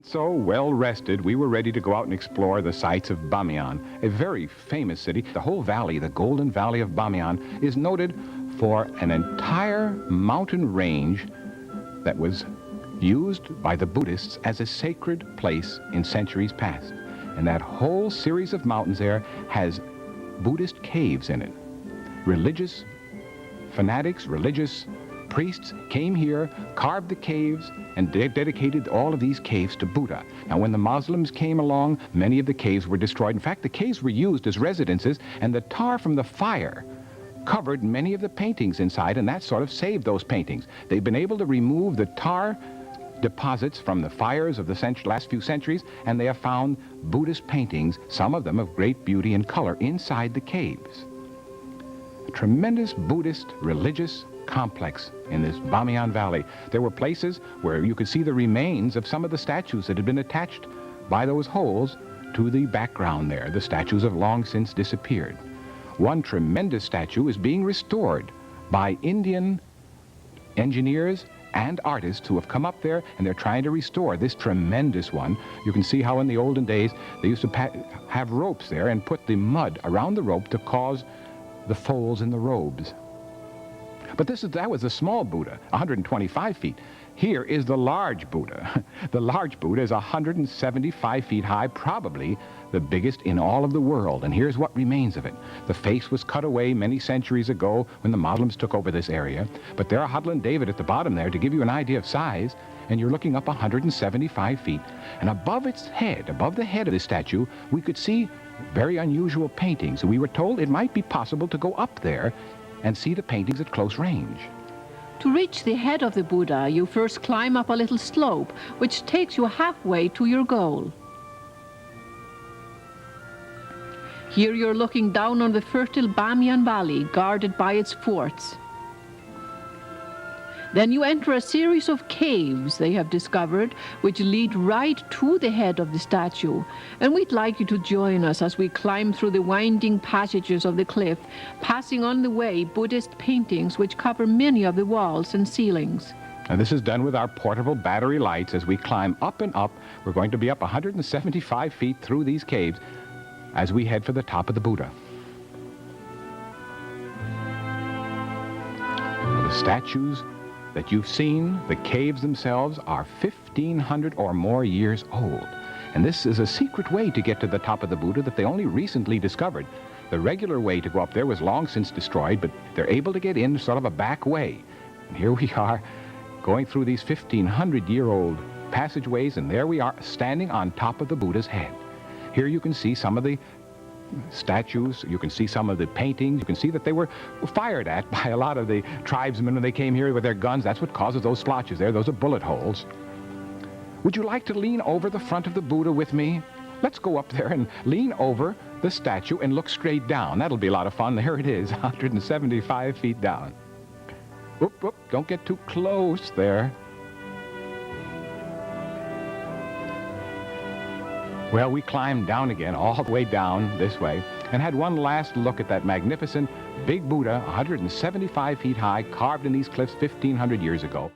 So well rested, we were ready to go out and explore the sights of Bamiyan, a very famous city. The whole valley, the Golden Valley of Bamiyan, is noted for an entire mountain range that was used by the Buddhists as a sacred place in centuries past. And that whole series of mountains there has Buddhist caves in it. Religious fanatics, religious priests came here, carved the caves, and dedicated all of these caves to Buddha. Now, when the Muslims came along, many of the caves were destroyed. In fact, the caves were used as residences, and the tar from the fire covered many of the paintings inside, and that sort of saved those paintings. They've been able to remove the tar deposits from the fires of the last few centuries, and they have found Buddhist paintings, some of them of great beauty and color, inside the caves. A tremendous Buddhist religious complex in this Bamiyan Valley. There were places where you could see the remains of some of the statues that had been attached by those holes to the background there. The statues have long since disappeared. One tremendous statue is being restored by Indian engineers and artists who have come up there, and they're trying to restore this tremendous one. You can see how in the olden days they used to have ropes there and put the mud around the rope to cause the folds in the robes. But that was the small Buddha, 125 feet. Here is the large Buddha. The large Buddha is 175 feet high, probably the biggest in all of the world. And here's what remains of it. The face was cut away many centuries ago when the Muslims took over this area. But there are Huddle and David at the bottom there to give you an idea of size. And you're looking up 175 feet. And above its head, above the head of this statue, we could see very unusual paintings. We were told it might be possible to go up there and see the paintings at close range. To reach the head of the Buddha, you first climb up a little slope, which takes you halfway to your goal. Here you're looking down on the fertile Bamiyan Valley, guarded by its forts. Then you enter a series of caves they have discovered, which lead right to the head of the statue. And we'd like you to join us as we climb through the winding passages of the cliff, passing on the way Buddhist paintings which cover many of the walls and ceilings. And this is done with our portable battery lights. As we climb up and up, we're going to be up 175 feet through these caves as we head for the top of the Buddha. The statues that you've seen, the caves themselves, are 1,500 or more years old. And this is a secret way to get to the top of the Buddha that they only recently discovered. The regular way to go up there was long since destroyed, but they're able to get in sort of a back way. And here we are going through these 1,500-year-old passageways, and there we are standing on top of the Buddha's head. Here you can see some of the statues, you can see some of the paintings, you can see that they were fired at by a lot of the tribesmen when they came here with their guns. That's what causes those splotches there. Those are bullet holes. Would you like to lean over the front of the Buddha with me? Let's go up there and lean over the statue and look straight down. That'll be a lot of fun. There it is, 175 feet down. Whoop, whoop, don't get too close there. Well, we climbed down again, all the way down this way, and had one last look at that magnificent big Buddha, 175 feet high, carved in these cliffs 1,500 years ago.